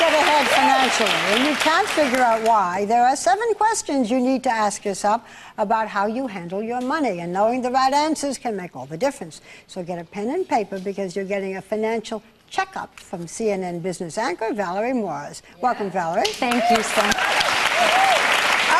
get ahead financially and you can't figure out why, there are 7 questions you need to ask yourself about how you handle your money. And knowing the right answers can make all the difference. So get a pen and paper because you're getting a financial checkup from CNN business anchor Valerie Morris. Welcome, Valerie. Thank you so much.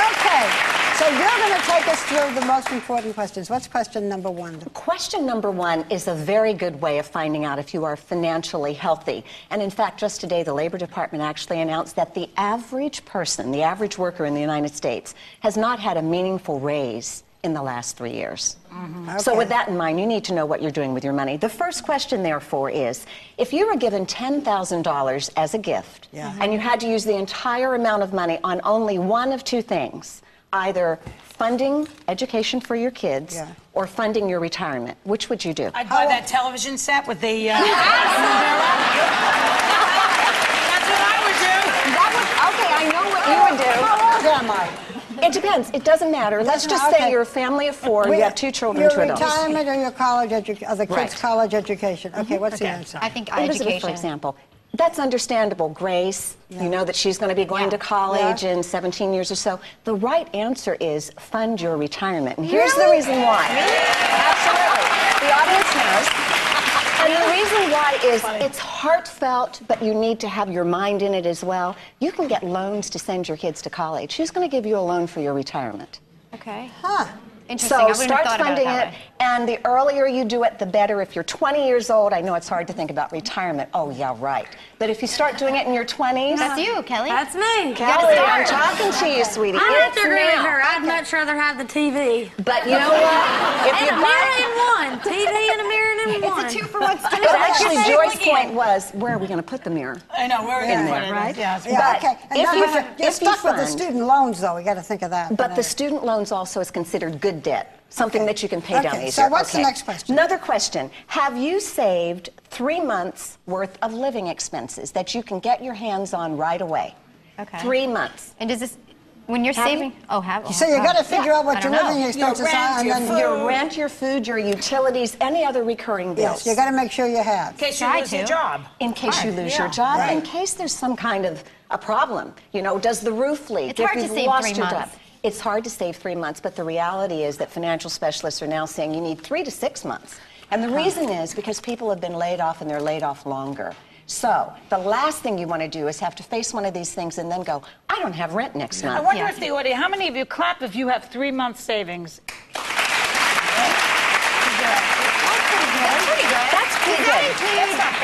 Okay. So you're going to take us through the most important questions. What's question number 1? Question number 1 is a very good way of finding out if you are financially healthy. And in fact, just today, the Labor Department actually announced that the average person, the average worker in the United States, has not had a meaningful raise in the last 3 years. Okay. So with that in mind, you need to know what you're doing with your money. The first question, therefore, is if you were given $10,000 as a gift, and you had to use the entire amount of money on only one of 2 things, either funding education for your kids or funding your retirement, which would you do? I'd buy that television set with the... That's what I would do. Okay, I know what you would do. How old am I? It depends. It doesn't matter. Let's just say you're a family of 4, you have 2 children, 2 adults. Your retirement or your college education, or the kids' college education. Okay, what's the answer? I think Elizabeth, education. for example. That's understandable. Grace, you know that she's going to be going to college in 17 years or so. The right answer is fund your retirement. And here's the reason why. Absolutely. The audience knows. And the reason why is it's heartfelt, but you need to have your mind in it as well. You can get loans to send your kids to college. Who's going to give you a loan for your retirement? Okay. Huh. Interesting. So start funding it, and the earlier you do it, the better. If you're 20 years old, I know it's hard to think about retirement. Oh, yeah, right. But if you start doing it in your 20s... That's you, Kelly. That's me. Kelly, I'm talking to you, sweetie. I have to It's agree with now. her. I'd much rather have the TV. But you know what? If And you a mirror in one. TV and a mirror in one. It's a 2-for-1 But actually, Joyce's point was, where are we going to put the mirror? I know, we're going to put it right? Yeah, Yeah, But okay. And if now you you're if stuck you with the fund- student loans, though. We got to think of that. But the student loans also is considered good debt. Something that you can pay down easier. So what's the next question? Another question. Have you saved 3 months worth of living expenses that you can get your hands on right away? Okay. 3 months. And does this, when you're saving, So you got to figure out what your living expenses are, and then Your rent, your food, your utilities, any other recurring bills. yes, you got to make sure you have. In case you lose your job. In case you lose your job, in case there's some kind of a problem. You know, does the roof leak? It's hard to you've save lost 3 your months. job. It's hard to save 3 months, but the reality is that financial specialists are now saying you need 3 to 6 months. And the reason is because people have been laid off and they're laid off longer. So the last thing you want to do is have to face one of these things and then go, I don't have rent next month. I wonder if the audience, how many of you clap if you have 3 months savings? That's pretty good. That's pretty good.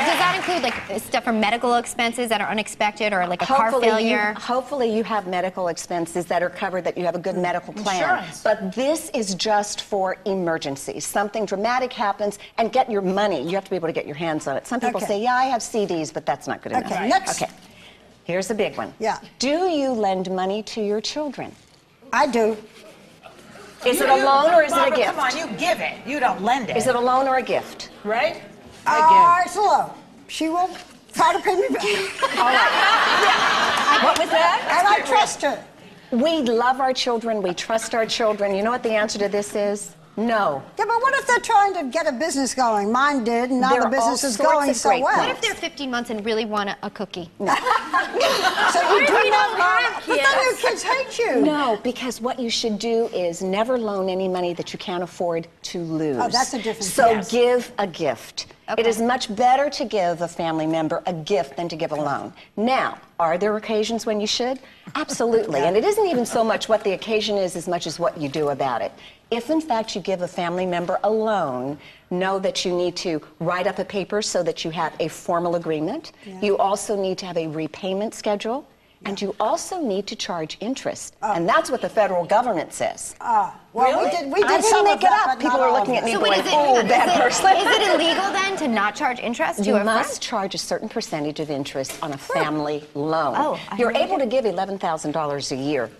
Does that include like stuff for medical expenses that are unexpected, or like a car failure? Hopefully you have medical expenses that are covered, that you have a good medical plan. Insurance. But this is just for emergencies. Something dramatic happens, and get your money. You have to be able to get your hands on it. Some people say, yeah, I have CDs, but that's not good enough. Okay, next. Okay, here's a big one. Yeah. Do you lend money to your children? I do. Is it a loan or is it a gift? Come on, you give it. You don't lend it. Is it a loan or a gift? Right? It's a loan. She will try to pay me back. All right. What was that? And I trust her. We love our children. We trust our children. You know what the answer to this is? No. Yeah, but what if they're trying to get a business going? Mine did, and now There the are business all is sorts going of so great well. What if they're 15 months and really want a cookie? So you do not loan, but then your kids hate you. No, because what you should do is never loan any money that you can't afford to lose. Oh, that's a different So thing. give a gift. Okay. It is much better to give a family member a gift than to give a loan. Now, are there occasions when you should? Absolutely. And it isn't even so much what the occasion is as much as what you do about it. If, in fact, you give a family member a loan, know that you need to write up a paper so that you have a formal agreement. You also need to have a repayment schedule. And you also need to charge interest. And that's what the federal government says. Well, Really? we I did some didn't of make it that, up. but People not are all looking of at me it. So going, wait, oh, bad person. Is it illegal then to not charge interest? You must charge a certain percentage of interest on a family loan. Oh, You're able to give $11,000 a year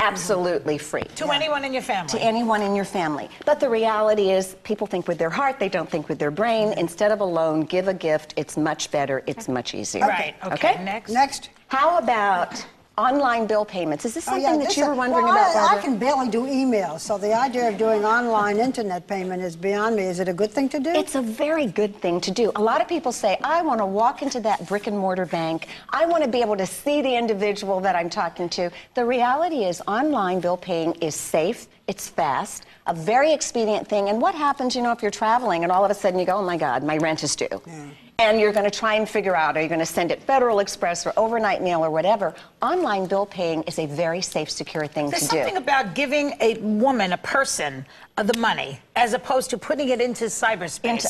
absolutely free. To anyone in your family. To anyone in your family. But the reality is, people think with their heart, they don't think with their brain. Instead of a loan, give a gift. It's much better. It's much easier. Right. Okay. Next. Next. How about Online bill payments. Is this Oh, something that you were wondering well, about, Barbara? I can barely do emails, so the idea of doing online internet payment is beyond me. Is it a good thing to do? It's a very good thing to do. A lot of people say, I want to walk into that brick and mortar bank. I want to be able to see the individual that I'm talking to. The reality is online bill paying is safe. It's fast, a very expedient thing. And what happens, you know, if you're traveling and all of a sudden you go, oh my God, my rent is due. Yeah. And you're going to try and figure out, are you going to send it Federal Express or overnight mail or whatever? Online bill paying is a very safe, secure thing to do. There's something about giving a woman, a person, the money, as opposed to putting it into cyberspace.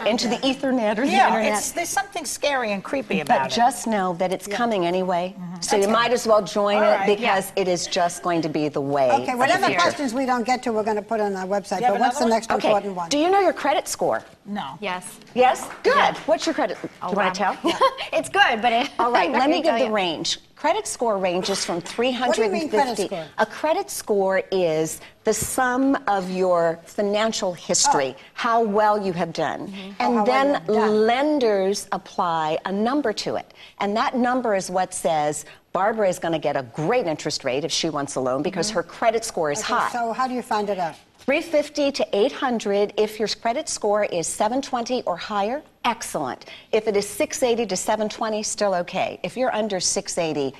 Into the Ethernet or the Internet. There's something scary and creepy about it. But just know that it's coming anyway. So you might as well join it because it is just going to be the way. Okay, whatever questions we don't get to, we're going to put on our website. But what's the next important one? Do you know your credit score? No. Yes. Yes? Good. What's your credit? Do you want to tell? It's good, but it... All right, let me give the range. Credit score ranges from 350. What do you mean credit score? A credit score is the sum of your financial history, how well you have done. And then lenders apply a number to it. And that number is what says Barbara is going to get a great interest rate if she wants a loan because her credit score is high. So how do you find it out? 350 to 800. If your credit score is 720 or higher, excellent. If it is 680 to 720, still okay. If you're under 680,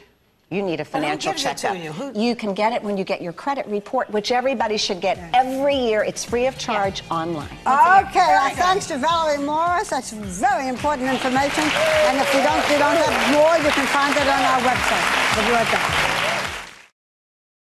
you need a financial checkup. You can get it when you get your credit report, which everybody should get every year. It's free of charge online. Okay, thanks to Valerie Morris. That's very important information. And if you don't have more, you can find it on our website. We'll be right back.